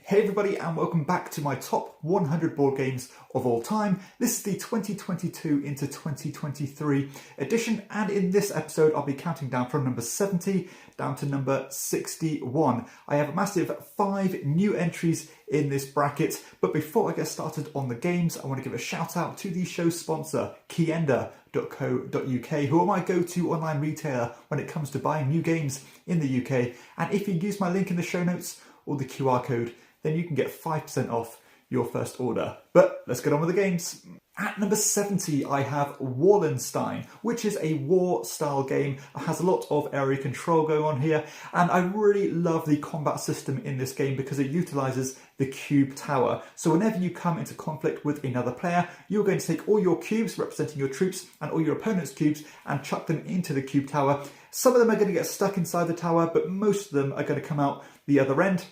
Hey everybody, and welcome back to my top 100 board games of all time. This is the 2022 into 2023 edition, and in this episode I'll be counting down from number 70 down to number 61. I have a massive 5 new entries in this bracket, but before I get started on the games, I want to give a shout out to the show's sponsor, KIENDA.co.uk, who are my go-to online retailer when it comes to buying new games in the UK. And if you use my link in the show notes or the QR code, then you can get 5% off your first order. But let's get on with the games. At number 70, I have Wallenstein, which is a war-style game. It has a lot of area control going on here, and I really love the combat system in this game because it utilises the cube tower. So whenever you come into conflict with another player, you're going to take all your cubes representing your troops and all your opponent's cubes and chuck them into the cube tower. Some of them are going to get stuck inside the tower, but most of them are going to come out the other end.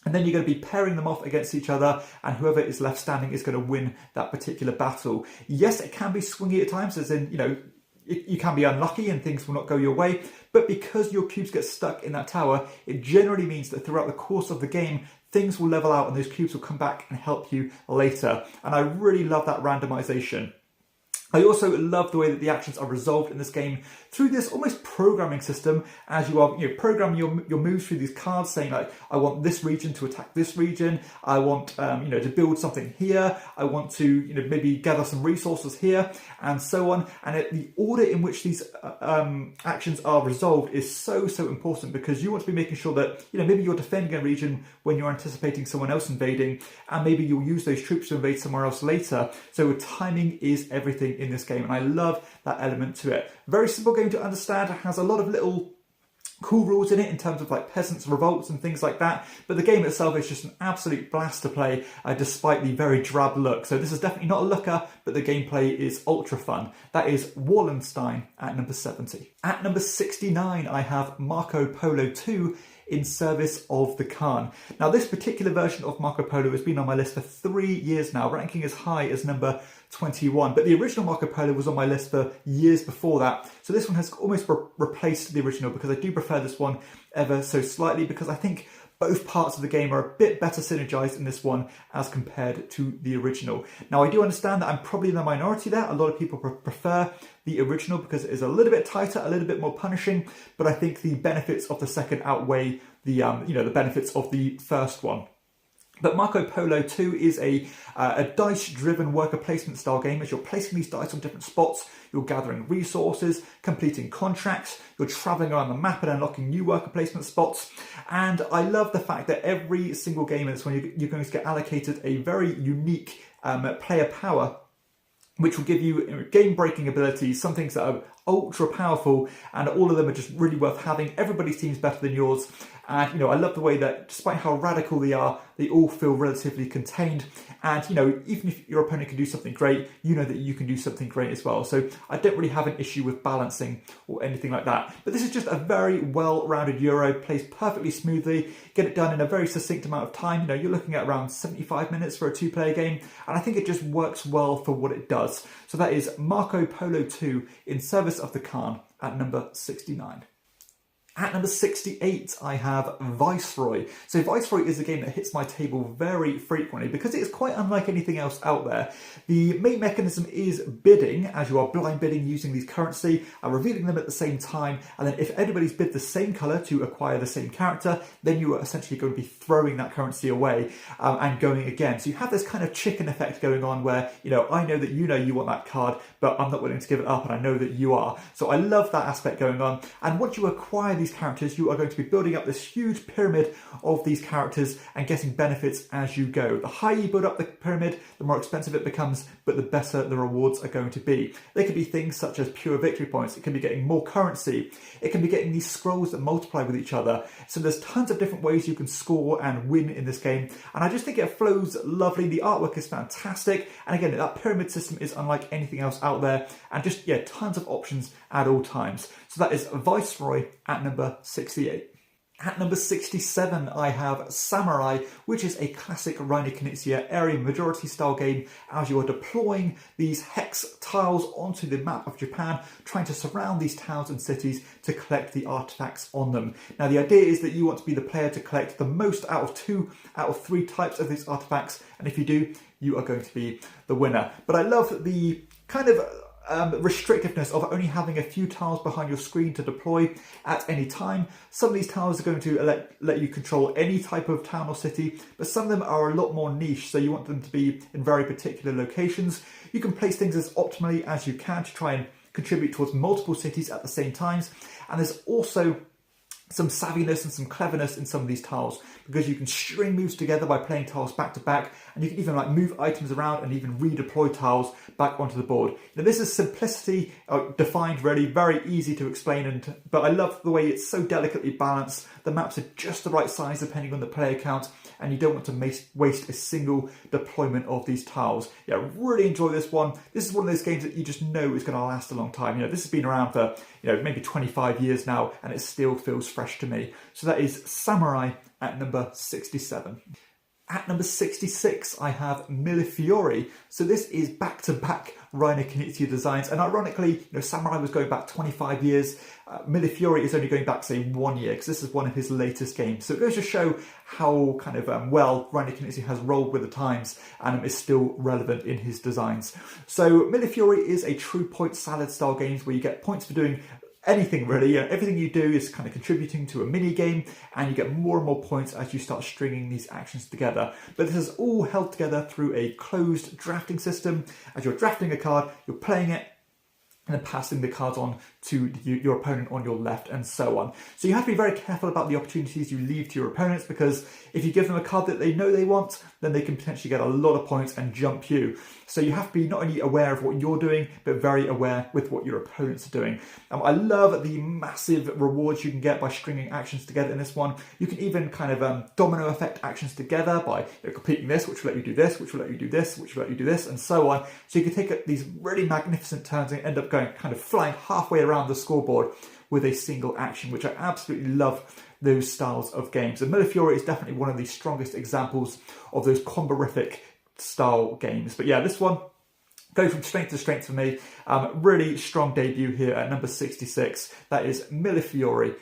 And then you're going to be pairing them off against each other, and whoever is left standing is going to win that particular battle. Yes, it can be swingy at times, as in, you can be unlucky and things will not go your way, but because your cubes get stuck in that tower, it generally means that throughout the course of the game, things will level out and those cubes will come back and help you later. And I really love that randomization. I also love the way that the actions are resolved in this game through this almost programming system, as you are programming your moves through these cards, saying like, I want this region to attack this region, I want to build something here, I want to maybe gather some resources here, and so on. And the order in which these actions are resolved is so important, because you want to be making sure that maybe you're defending a region when you're anticipating someone else invading, and maybe you'll use those troops to invade somewhere else later. So timing is everything in this game, and I love that element to it. Very simple game to understand. It has a lot of little cool rules in it in terms of like peasants' revolts and things like that, but the game itself is just an absolute blast to play, despite the very drab look. So this is definitely not a looker, but the gameplay is ultra fun. That is Wallenstein at number 70. At number 69, I have Marco Polo II, in service of the Khan. Now, this particular version of Marco Polo has been on my list for 3 years now, ranking as high as number 21. But the original Marco Polo was on my list for years before that. So this one has almost replaced the original, because I do prefer this one ever so slightly, because I think both parts of the game are a bit better synergized in this one as compared to the original. Now, I do understand that I'm probably in the minority there. A lot of people prefer the original because it is a little bit tighter, a little bit more punishing, but I think the benefits of the second outweigh the the benefits of the first one. But Marco Polo 2 is a dice-driven worker placement style game. As you're placing these dice on different spots, you're gathering resources, completing contracts, you're travelling around the map and unlocking new worker placement spots. And I love the fact that every single game in this one, you're going to get allocated a very unique player power, which will give you game-breaking abilities, some things that are ultra powerful, and all of them are just really worth having. Everybody's team's better than yours. And I love the way that despite how radical they are, they all feel relatively contained. And even if your opponent can do something great, you know that you can do something great as well. So I don't really have an issue with balancing or anything like that. But this is just a very well-rounded Euro, plays perfectly smoothly, get it done in a very succinct amount of time. You're looking at around 75 minutes for a 2-player game, and I think it just works well for what it does. So that is Marco Polo 2 in service of the Khan at number 69. At number 68, I have Viceroy. So Viceroy is a game that hits my table very frequently because it is quite unlike anything else out there. The main mechanism is bidding, as you are blind bidding using these currency, revealing them at the same time, and then if anybody's bid the same colour to acquire the same character, then you are essentially going to be throwing that currency away and going again. So you have this kind of chicken effect going on where, I know that you want that card, but I'm not willing to give it up, and I know that you are. So I love that aspect going on. And once you acquire these characters, you are going to be building up this huge pyramid of these characters and getting benefits as you go. The higher you build up the pyramid, the more expensive it becomes, but the better the rewards are going to be. They could be things such as pure victory points. It can be getting more currency. It can be getting these scrolls that multiply with each other. So there's tons of different ways you can score and win in this game, and I just think it flows lovely. The artwork is fantastic, and again, that pyramid system is unlike anything else out there, and just tons of options at all times. So that is Viceroy at number 68. At number 67, I have Samurai, which is a classic Reine Knizia area majority style game as you are deploying these hex tiles onto the map of Japan, trying to surround these towns and cities to collect the artifacts on them. Now, the idea is that you want to be the player to collect the most out of 2 out of 3 types of these artifacts, and if you do, you are going to be the winner. But I love the kind of restrictiveness of only having a few tiles behind your screen to deploy at any time. Some of these tiles are going to let you control any type of town or city, but some of them are a lot more niche, so you want them to be in very particular locations. You can place things as optimally as you can to try and contribute towards multiple cities at the same times, and there's also some savviness and some cleverness in some of these tiles, because you can string moves together by playing tiles back to back, and you can even like move items around and even redeploy tiles back onto the board. Now, this is simplicity defined, really very easy to explain, but I love the way it's so delicately balanced. The maps are just the right size depending on the player count, and you don't want to waste a single deployment of these tiles. Yeah, really enjoy this one. This is one of those games that you just know is going to last a long time. You know, this has been around for maybe 25 years now, and it still feels fresh to me. So that is Samurai at number 67. At number 66, I have Mille Fiori. So this is back-to-back Reine Knizia designs, and ironically, Samurai was going back 25 years. Mille Fiori is only going back, say, 1 year, because this is one of his latest games. So it goes to show how kind of well Reine Knizia has rolled with the times and is still relevant in his designs. So Mille Fiori is a true point salad style games where you get points for doing anything really. Everything you do is kind of contributing to a mini game, and you get more and more points as you start stringing these actions together. But this is all held together through a closed drafting system. As you're drafting a card, you're playing it and then passing the cards on to your opponent on your left, and so on. So you have to be very careful about the opportunities you leave to your opponents, because if you give them a card that they know they want, then they can potentially get a lot of points and jump you. So you have to be not only aware of what you're doing, but very aware with what your opponents are doing. I love the massive rewards you can get by stringing actions together in this one. You can even kind of domino effect actions together by completing this, which will let you do this, which will let you do this, which will let you do this, and so on. So you can take these really magnificent turns and end up going kind of flying halfway around the scoreboard with a single action, which I absolutely love those styles of games. And Mille Fiori is definitely one of the strongest examples of those comborific style games. But yeah, this one goes from strength to strength for me. Really strong debut here at number 66. That is Mille Fiori.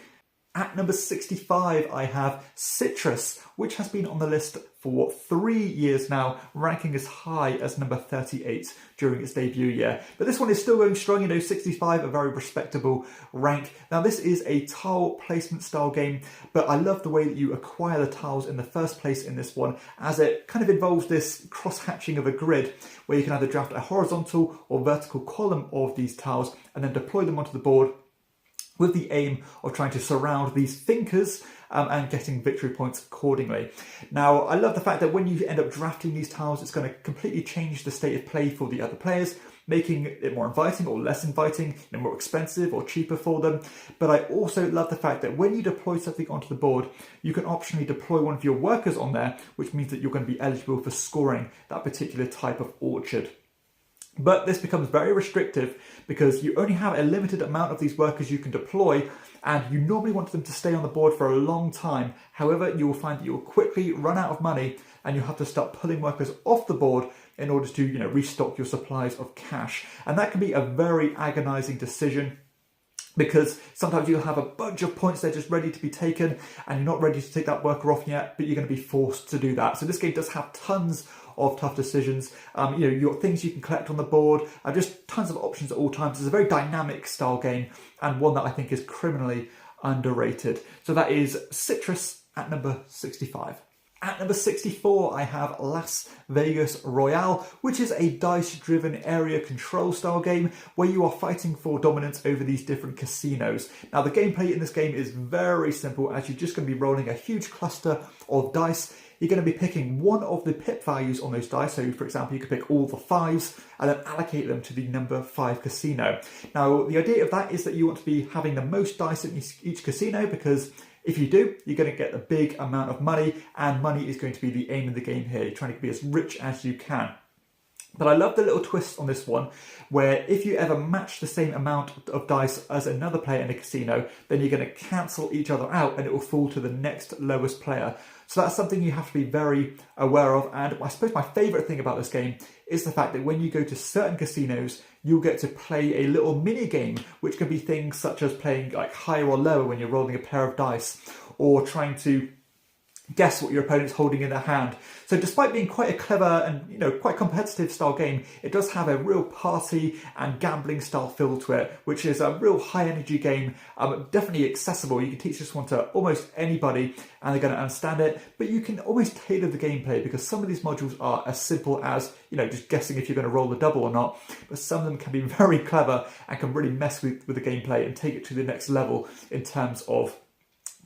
At number 65, I have Citrus, which has been on the list for 3 years now, ranking as high as number 38 during its debut year. But this one is still going strong, 65, a very respectable rank. Now, this is a tile placement style game, but I love the way that you acquire the tiles in the first place in this one, as it kind of involves this cross-hatching of a grid, where you can either draft a horizontal or vertical column of these tiles and then deploy them onto the board, with the aim of trying to surround these thinkers and getting victory points accordingly. Now, I love the fact that when you end up drafting these tiles, it's going to completely change the state of play for the other players, making it more inviting or less inviting, more expensive or cheaper for them. But I also love the fact that when you deploy something onto the board, you can optionally deploy one of your workers on there, which means that you're going to be eligible for scoring that particular type of orchard. But this becomes very restrictive because you only have a limited amount of these workers you can deploy, and you normally want them to stay on the board for a long time. However, you will find that you will quickly run out of money, and you'll have to start pulling workers off the board in order to restock your supplies of cash. And that can be a very agonizing decision, because sometimes you'll have a bunch of points there just ready to be taken, and you're not ready to take that worker off yet, but you're going to be forced to do that. So this game does have tons of tough decisions. Your things you can collect on the board, just tons of options at all times. It's a very dynamic style game, and one that I think is criminally underrated. So that is Citrus at number 65. At number 64, I have Las Vegas Royale, which is a dice-driven area control style game where you are fighting for dominance over these different casinos. Now, the gameplay in this game is very simple, as you're just going to be rolling a huge cluster of dice. You're going to be picking one of the pip values on those dice. So, for example, you could pick all the 5s and then allocate them to the number 5 casino. Now, the idea of that is that you want to be having the most dice in each casino, because if you do, you're going to get a big amount of money, and money is going to be the aim of the game here. You're trying to be as rich as you can. But I love the little twist on this one, where if you ever match the same amount of dice as another player in a casino, then you're going to cancel each other out and it will fall to the next lowest player. So that's something you have to be very aware of. And I suppose my favourite thing about this game is the fact that when you go to certain casinos, you'll get to play a little mini game, which can be things such as playing like higher or lower when you're rolling a pair of dice, or trying to guess what your opponent's holding in their hand. So despite being quite a clever and quite competitive style game, it does have a real party and gambling style feel to it, which is a real high energy game, definitely accessible. You can teach this one to almost anybody and they're going to understand it, but you can always tailor the gameplay because some of these modules are as simple as just guessing if you're going to roll the double or not, but some of them can be very clever and can really mess with the gameplay and take it to the next level in terms of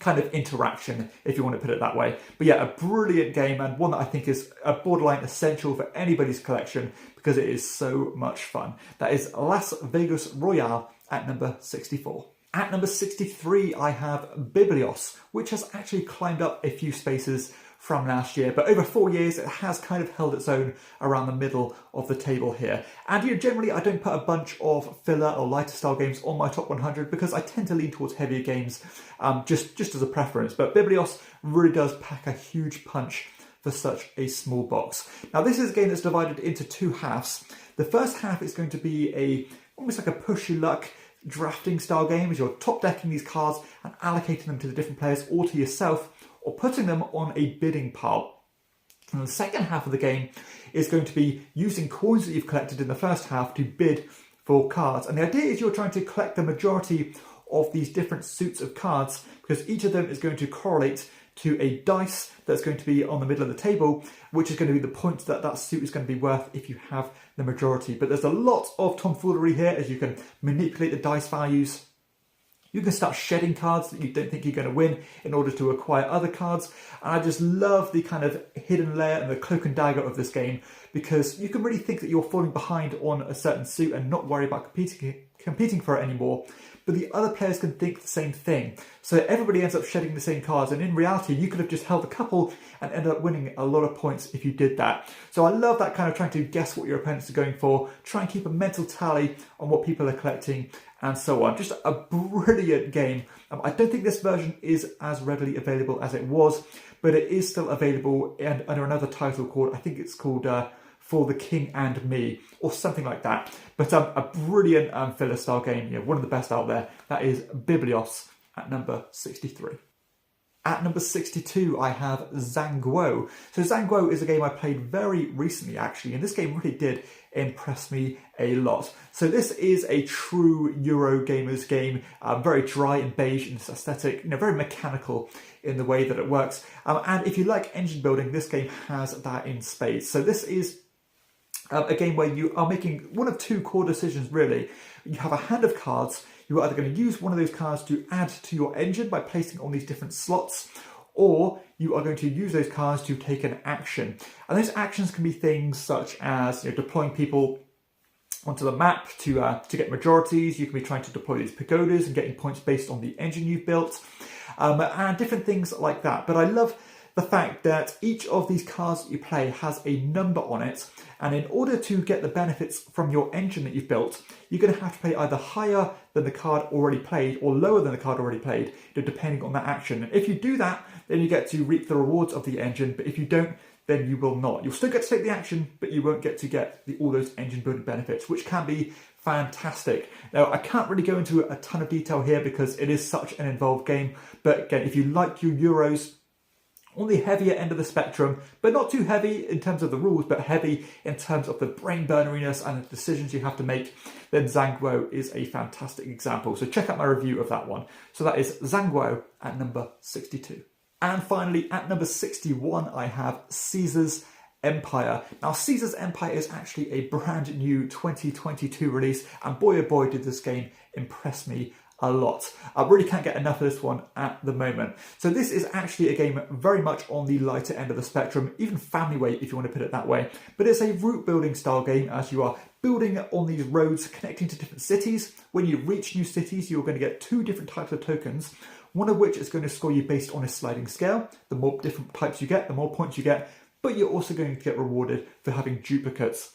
kind of interaction, if you want to put it that way. But yeah, a brilliant game, and one that I think is a borderline essential for anybody's collection because it is so much fun. That is Las Vegas Royale at number 64. At number 63, I have Biblios, which has actually climbed up a few spaces from last year, but over 4 years it has kind of held its own around the middle of the table here. And generally I don't put a bunch of filler or lighter style games on my top 100 because I tend to lean towards heavier games, just as a preference. But Biblios really does pack a huge punch for such a small box. Now this is a game that's divided into two halves. The first half is going to be almost like a push your luck drafting style game, as you're top decking these cards and allocating them to the different players or to yourself, or putting them on a bidding pile. And the second half of the game is going to be using coins that you've collected in the first half to bid for cards. And the idea is you're trying to collect the majority of these different suits of cards, because each of them is going to correlate to a dice that's going to be on the middle of the table, which is going to be the points that that suit is going to be worth if you have the majority. But there's a lot of tomfoolery here, as you can manipulate the dice values. You can start shedding cards that you don't think you're going to win in order to acquire other cards. And I just love the kind of hidden layer and the cloak and dagger of this game, because you can really think that you're falling behind on a certain suit and not worry about competing for it anymore. But the other players can think the same thing. So everybody ends up shedding the same cards. And in reality, you could have just held a couple and ended up winning a lot of points if you did that. So I love that kind of trying to guess what your opponents are going for, try and keep a mental tally on what people are collecting, and so on. Just a brilliant game. I don't think this version is as readily available as it was, but it is still available under another title called, I think it's called For the King and Me, or something like that. But a brilliant filler style game, one of the best out there. That is Biblios at number 63. At number 62, I have Zhanguo. So Zhanguo is a game I played very recently, actually, and this game really did impress me a lot. So this is a true Eurogamers game, very dry and beige in its aesthetic, very mechanical in the way that it works. And if you like engine building, this game has that in spades. So this is a game where you are making one of two core decisions, really. You have a hand of cards. You're either going to use one of those cards to add to your engine by placing on these different slots, or you are going to use those cards to take an action. And those actions can be things such as deploying people onto the map to get majorities. You can be trying to deploy these pagodas and getting points based on the engine you've built, and different things like that. But I love the fact that each of these cards that you play has a number on it, and in order to get the benefits from your engine that you've built, you're going to have to play either higher than the card already played or lower than the card already played, depending on that action. And if you do that, then you get to reap the rewards of the engine, but if you don't, then you will not. You'll still get to take the action, but you won't get to get all those engine building benefits, which can be fantastic. Now, I can't really go into a ton of detail here because it is such an involved game, but again, if you like your Euros, on the heavier end of the spectrum, but not too heavy in terms of the rules, but heavy in terms of the brain burneriness and the decisions you have to make, then Zhanguo is a fantastic example. So check out my review of that one. So that is Zhanguo at number 62. And finally, at number 61, I have Caesar's Empire. Now, Caesar's Empire is actually a brand new 2022 release, and boy oh boy did this game impress me a lot. I really can't get enough of this one at the moment. So this is actually a game very much on the lighter end of the spectrum, even family weight if you want to put it that way. But it's a route building style game, as you are building on these roads connecting to different cities. When you reach new cities, you're going to get two different types of tokens, one of which is going to score you based on a sliding scale. The more different types you get, the more points you get, but you're also going to get rewarded for having duplicates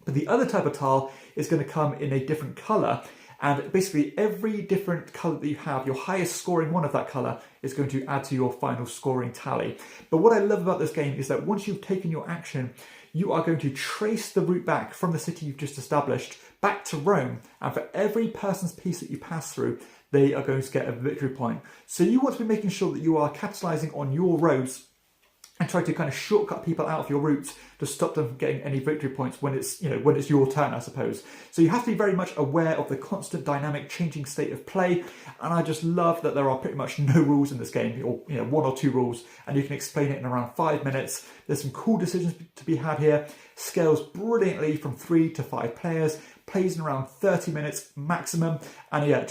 But the other type of tile is going to come in a different colour, and basically every different colour that you have, your highest scoring one of that colour is going to add to your final scoring tally. But what I love about this game is that once you've taken your action, you are going to trace the route back from the city you've just established back to Rome, and for every person's piece that you pass through, they are going to get a victory point. So you want to be making sure that you are capitalising on your roads and try to kind of shortcut people out of your routes to stop them from getting any victory points when it's, when it's your turn, I suppose. So you have to be very much aware of the constant dynamic changing state of play, and I just love that there are pretty much no rules in this game, or one or two rules, and you can explain it in around 5 minutes. There's some cool decisions to be had here, scales brilliantly from 3 to 5 players, plays in around 30 minutes maximum, and yeah,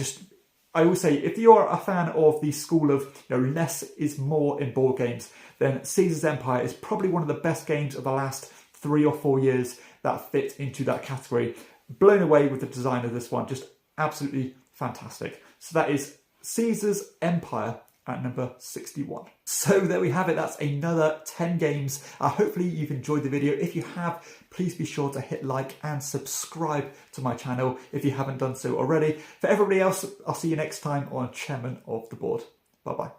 I always say, if you're a fan of the school of less is more in board games, then Caesar's Empire is probably one of the best games of the last 3 or 4 years that fit into that category. Blown away with the design of this one, just absolutely fantastic. So that is Caesar's Empire at number 61. So there we have it, that's another 10 games. Hopefully you've enjoyed the video. If you have, please be sure to hit like and subscribe to my channel if you haven't done so already. For everybody else, I'll see you next time on Chairman of the Board. Bye bye.